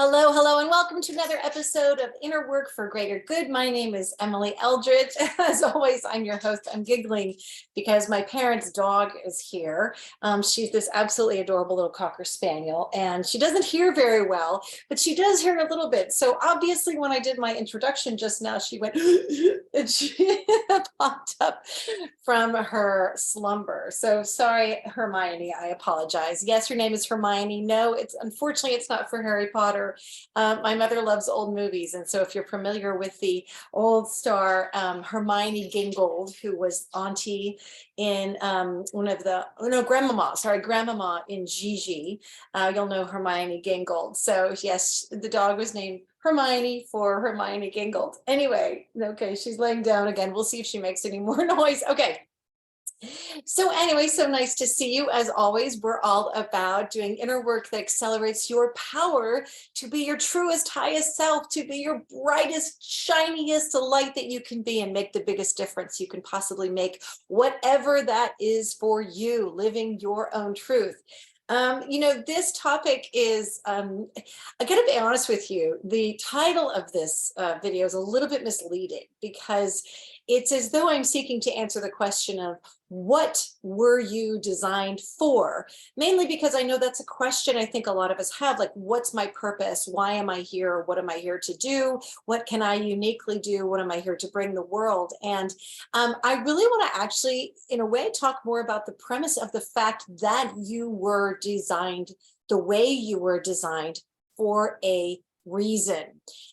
Hello, hello, and welcome to another episode of Inner Work for Greater Good. My name is Emily Eldridge. As always, I'm your host. I'm giggling because my parents' dog is here. She's this absolutely adorable little Cocker Spaniel, and she doesn't hear very well, but she does hear a little bit. So obviously, when I did my introduction just now, she went and she popped up from her slumber. So sorry, Hermione, I apologize. Yes, your name is Hermione. No, unfortunately, it's not for Harry Potter. My mother loves old movies, and so if you're familiar with the old star Hermione Gingold, who was auntie in Grandmama in Gigi, you'll know Hermione Gingold. So yes, the dog was named Hermione for Hermione Gingold. Anyway, okay, she's laying down again. We'll see if she makes any more noise. Okay. So anyway, so nice to see you. As always, we're all about doing inner work that accelerates your power to be your truest, highest self, to be your brightest, shiniest light that you can be and make the biggest difference you can possibly make, whatever that is for you, living your own truth. This topic is, I gotta be honest with you, the title of this video is a little bit misleading because it's as though I'm seeking to answer the question of what were you designed for? Mainly because I know that's a question I think a lot of us have, like, what's my purpose? Why am I here? What am I here to do? What can I uniquely do? What am I here to bring the world? And I really want to actually, in a way, talk more about the premise of the fact that you were designed the way you were designed for a reason.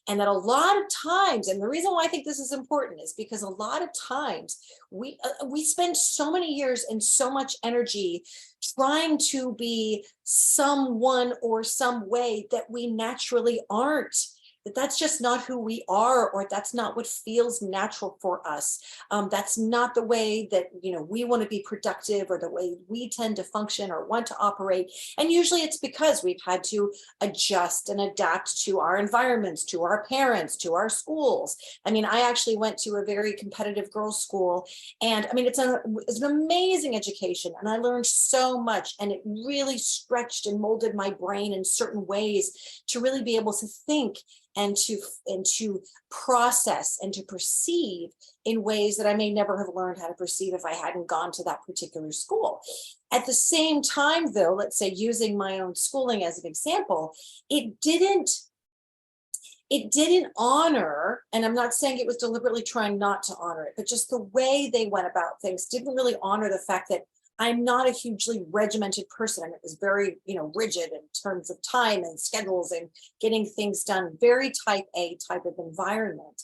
And that a lot of times, and the reason why I think this is important is because a lot of times we spend so many years and so much energy trying to be someone or some way that we naturally aren't. That's just not who we are, or that's not what feels natural for us. That's not the way that we want to be productive, or the way we tend to function or want to operate. And usually it's because we've had to adjust and adapt to our environments, to our parents, to our schools. I mean, I actually went to a very competitive girls' school, and I mean, it's an amazing education, and I learned so much, and it really stretched and molded my brain in certain ways to really be able to think and to process and to perceive in ways that I may never have learned how to perceive if I hadn't gone to that particular school. At the same time, though, let's say using my own schooling as an example, it didn't honor, and I'm not saying it was deliberately trying not to honor it, but just the way they went about things didn't really honor the fact that I'm not a hugely regimented person. I mean, it was very, rigid in terms of time and schedules and getting things done, very type A type of environment.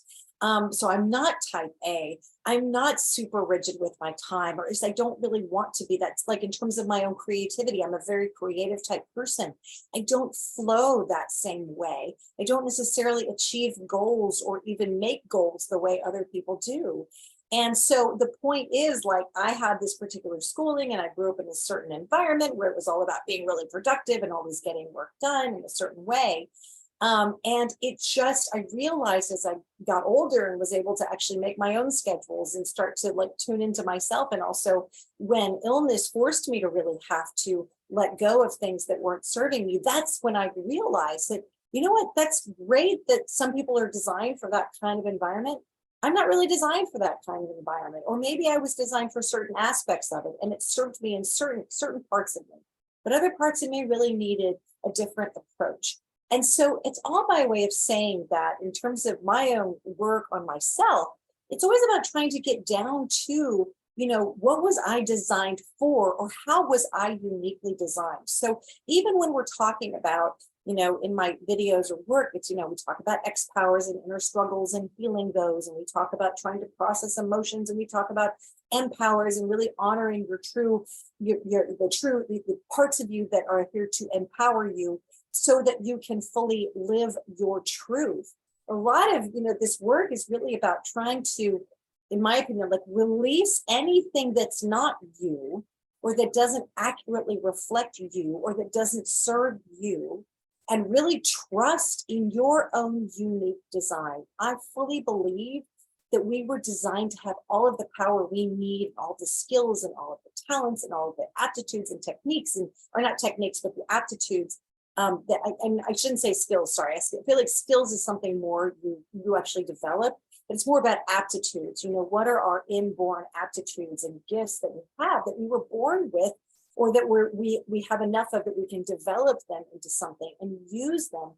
So I'm not type A. I'm not super rigid with my time, or at least I don't really want to be. That's like in terms of my own creativity, I'm a very creative type person. I don't flow that same way. I don't necessarily achieve goals or even make goals the way other people do. And so the point is, like, I had this particular schooling and I grew up in a certain environment where it was all about being really productive and always getting work done in a certain way. And I realized as I got older and was able to actually make my own schedules and start to like tune into myself. And also when illness forced me to really have to let go of things that weren't serving me, that's when I realized that, you know what, that's great that some people are designed for that kind of environment. I'm not really designed for that kind of environment, or maybe I was designed for certain aspects of it and it served me in certain parts of me, but other parts of me really needed a different approach. And so it's all by way of saying that in terms of my own work on myself, it's always about trying to get down to, what was I designed for, or how was I uniquely designed? So even when we're talking about, in my videos or work, it's, we talk about X powers and inner struggles and healing those. And we talk about trying to process emotions, and we talk about M powers and really honoring the parts of you that are here to empower you so that you can fully live your truth. A lot of, this work is really about trying to, in my opinion, like release anything that's not you, or that doesn't accurately reflect you, or that doesn't serve you, and really trust in your own unique design. I fully believe that we were designed to have all of the power we need, all the skills and all of the talents and all of the aptitudes and techniques, or not techniques, but the aptitudes and I shouldn't say skills, sorry. I feel like skills is something more you actually develop, but it's more about aptitudes. What are our inborn aptitudes and gifts that we have that we were born with, or that we have enough of that we can develop them into something and use them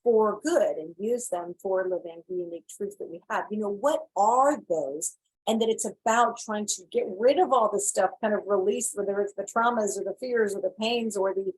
for good and use them for living the unique truth that we have. What are those? And that it's about trying to get rid of all this stuff, kind of release, whether it's the traumas or the fears or the pains or the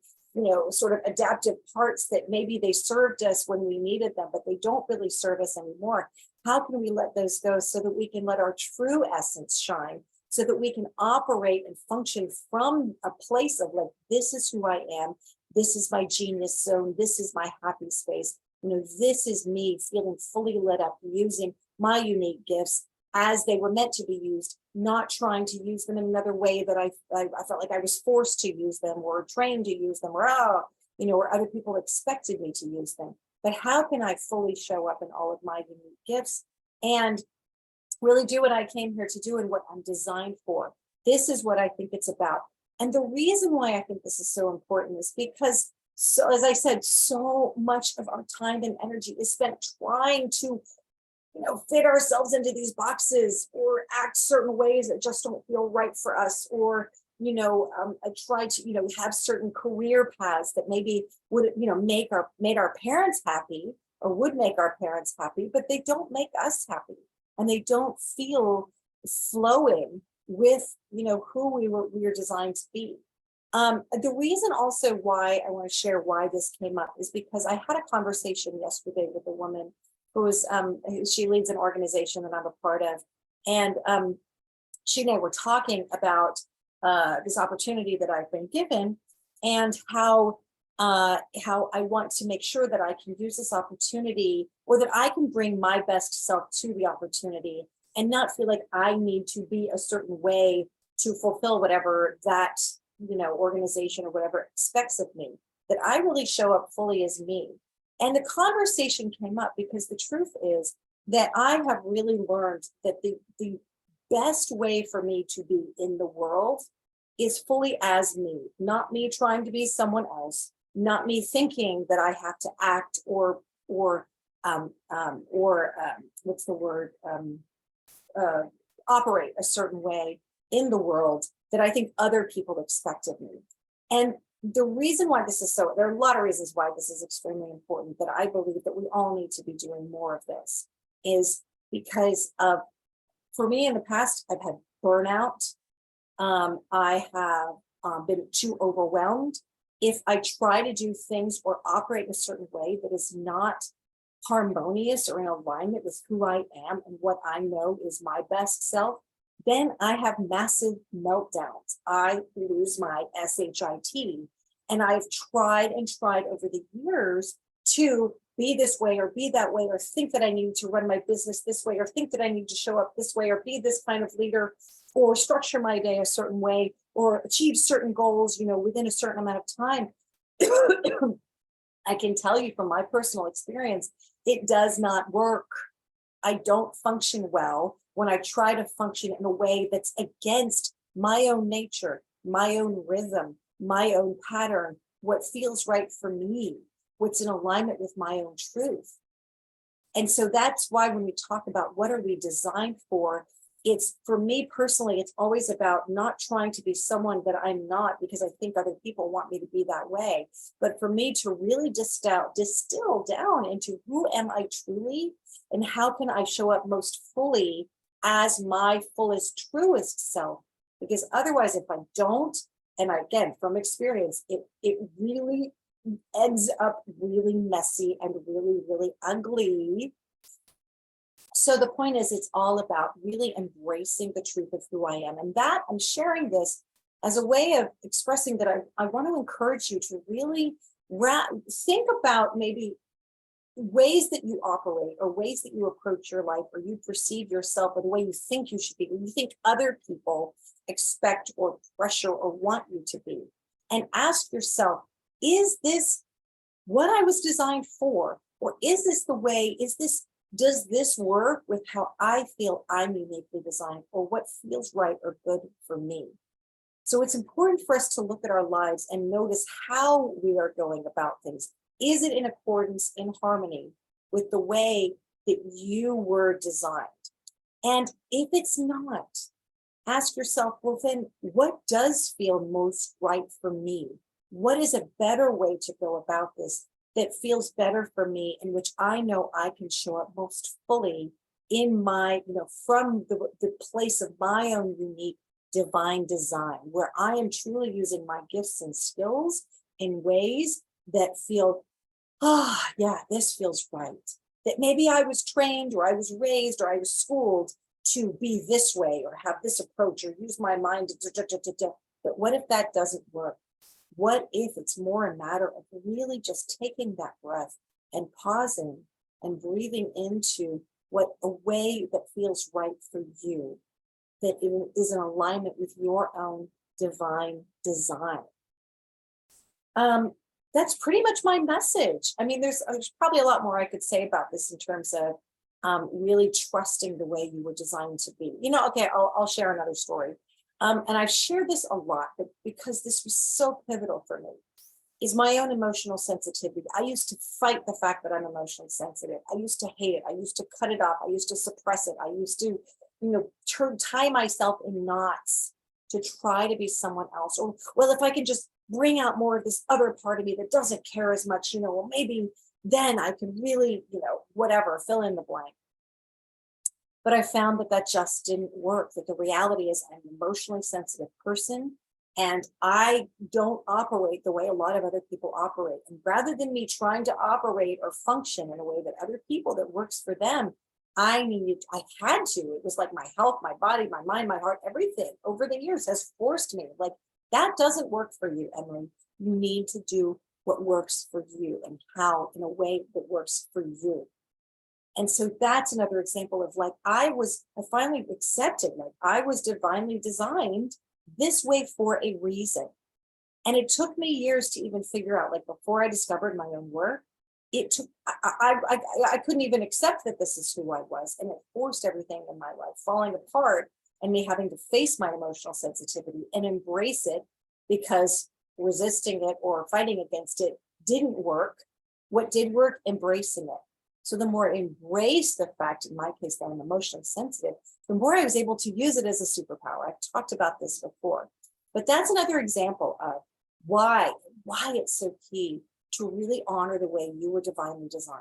sort of adaptive parts that maybe they served us when we needed them, but they don't really serve us anymore. How can we let those go so that we can let our true essence shine, so that we can operate and function from a place of like, this is who I am. This is my genius zone. This is my happy space. This is me feeling fully lit up, using my unique gifts as they were meant to be used, not trying to use them in another way that I felt like I was forced to use them or trained to use them, or or other people expected me to use them. But how can I fully show up in all of my unique gifts and really do what I came here to do and what I'm designed for? This is what I think it's about. And the reason why I think this is so important is because, so as I said, so much of our time and energy is spent trying to fit ourselves into these boxes or act certain ways that just don't feel right for us, or I try to have certain career paths that maybe would made our parents happy or would make our parents happy, but they don't make us happy and they don't feel flowing with who we were designed to be. The reason also why I want to share why this came up is because I had a conversation yesterday with a woman she leads an organization that I'm a part of. And she and I were talking about this opportunity that I've been given and how I want to make sure that I can use this opportunity, or that I can bring my best self to the opportunity and not feel like I need to be a certain way to fulfill whatever that, organization or whatever expects of me, that I really show up fully as me. And the conversation came up because the truth is that I have really learned that the best way for me to be in the world is fully as me, not me trying to be someone else, not me thinking that I have to act or what's the word, operate a certain way in the world that I think other people expect of me. And the reason why this is there are a lot of reasons why this is extremely important, that I believe that we all need to be doing more of this, is because for me in the past, I've had burnout. I have been too overwhelmed. If I try to do things or operate in a certain way that is not harmonious or in alignment with who I am and what I know is my best self, then I have massive meltdowns. I lose my SHIT. And I've tried and tried over the years to be this way or be that way, or think that I need to run my business this way, or think that I need to show up this way, or be this kind of leader, or structure my day a certain way, or achieve certain goals, within a certain amount of time. I can tell you from my personal experience, it does not work. I don't function well when I try to function in a way that's against my own nature, my own rhythm, my own pattern, what feels right for me, what's in alignment with my own truth. And so that's why when we talk about what are we designed for, it's, for me personally, it's always about not trying to be someone that I'm not because I think other people want me to be that way. But for me to really distill down into who am I truly, and how can I show up most fully as my fullest, truest self? Because otherwise, if I don't, and again, from experience, it really ends up really messy and really, really ugly. So the point is, it's all about really embracing the truth of who I am. And that I'm sharing this as a way of expressing that I want to encourage you to really think about maybe ways that you operate or ways that you approach your life, or you perceive yourself, or the way you think you should be, or you think other people expect or pressure or want you to be. And ask yourself, is this what I was designed for? Or is this the way, does this work with how I feel I'm uniquely designed, or what feels right or good for me? So it's important for us to look at our lives and notice how we are going about things. Is it in accordance, in harmony with the way that you were designed? And if it's not, ask yourself, well, then what does feel most right for me? What is a better way to go about this that feels better for me, in which I know I can show up most fully in my, from the place of my own unique divine design, where I am truly using my gifts and skills in ways that feel, yeah, this feels right. That maybe I was trained or I was raised or I was schooled to be this way or have this approach or use my mind. But what if that doesn't work? What if it's more a matter of really just taking that breath and pausing and breathing into what a way that feels right for you, that is in alignment with your own divine design. That's pretty much my message. I mean, there's probably a lot more I could say about this in terms of really trusting the way you were designed to be. Okay, I'll share another story. And I've shared this a lot, but because this was so pivotal for me, is my own emotional sensitivity. I used to fight the fact that I'm emotionally sensitive. I used to hate it. I used to cut it off. I used to suppress it. I used to, tie myself in knots to try to be someone else. Or, well, if I can just bring out more of this other part of me that doesn't care as much, well, maybe then I can really, whatever, fill in the blank. But I found that just didn't work, that the reality is I'm an emotionally sensitive person and I don't operate the way a lot of other people operate. And rather than me trying to operate or function in a way that other people that works for them, I had to. It was like my health, my body, my mind, my heart, everything over the years has forced me. Like, that doesn't work for you, Emily. You need to do what works for you and how in a way that works for you. And so that's another example of I finally accepted, I was divinely designed this way for a reason. And it took me years to even figure out, before I discovered my own work, I couldn't even accept that this is who I was. And it forced everything in my life falling apart and me having to face my emotional sensitivity and embrace it, because resisting it or fighting against it didn't work. What did work? Embracing it. So the more I embraced the fact, in my case, that I'm emotionally sensitive, the more I was able to use it as a superpower. I've talked about this before, but that's another example of why it's so key to really honor the way you were divinely designed.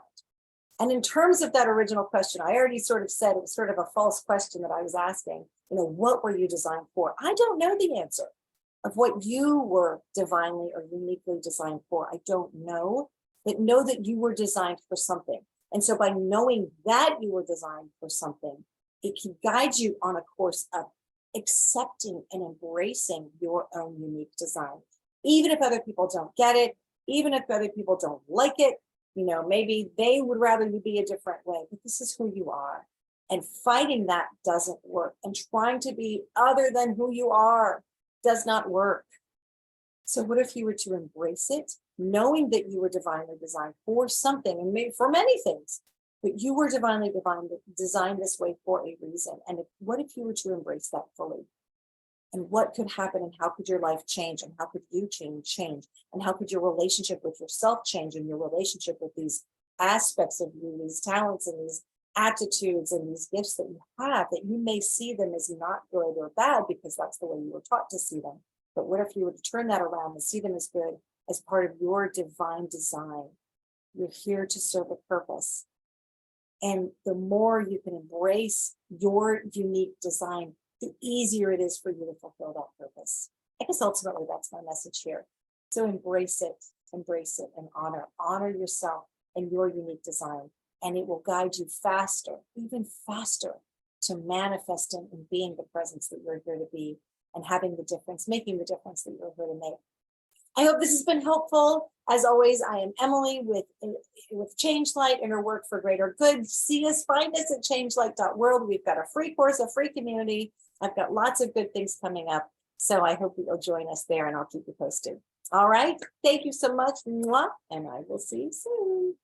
And in terms of that original question, I already sort of said it was sort of a false question that I was asking, what were you designed for? I don't know the answer of what you were divinely or uniquely designed for. I don't know, but know that you were designed for something. And so by knowing that you were designed for something, it can guide you on a course of accepting and embracing your own unique design. Even if other people don't get it, even if other people don't like it, maybe they would rather you be a different way, but this is who you are. And fighting that doesn't work. And trying to be other than who you are does not work. So what if you were to embrace it, knowing that you were divinely designed for something, and maybe for many things, but you were divinely designed this way for a reason. And what if you were to embrace that fully? And what could happen, and how could your life change, and how could you change, and how could your relationship with yourself change, and your relationship with these aspects of you, these talents and these attitudes and these gifts that you have, that you may see them as not good or bad because that's the way you were taught to see them. But what if you were to turn that around and see them as good, as part of your divine design? You're here to serve a purpose. And the more you can embrace your unique design, the easier it is for you to fulfill that purpose. I guess ultimately that's my message here. So embrace it, and honor yourself and your unique design. And it will guide you faster, even faster, to manifesting and being the presence that you're here to be, and having the difference, making the difference that you're here to make. I hope this has been helpful. As always, I am Emily with Change Light, Inner Work for Greater Good. See us, find us at changelight.world. We've got a free course, a free community. I've got lots of good things coming up. So I hope you'll join us there, and I'll keep you posted. All right. Thank you so much. Mwah, and I will see you soon.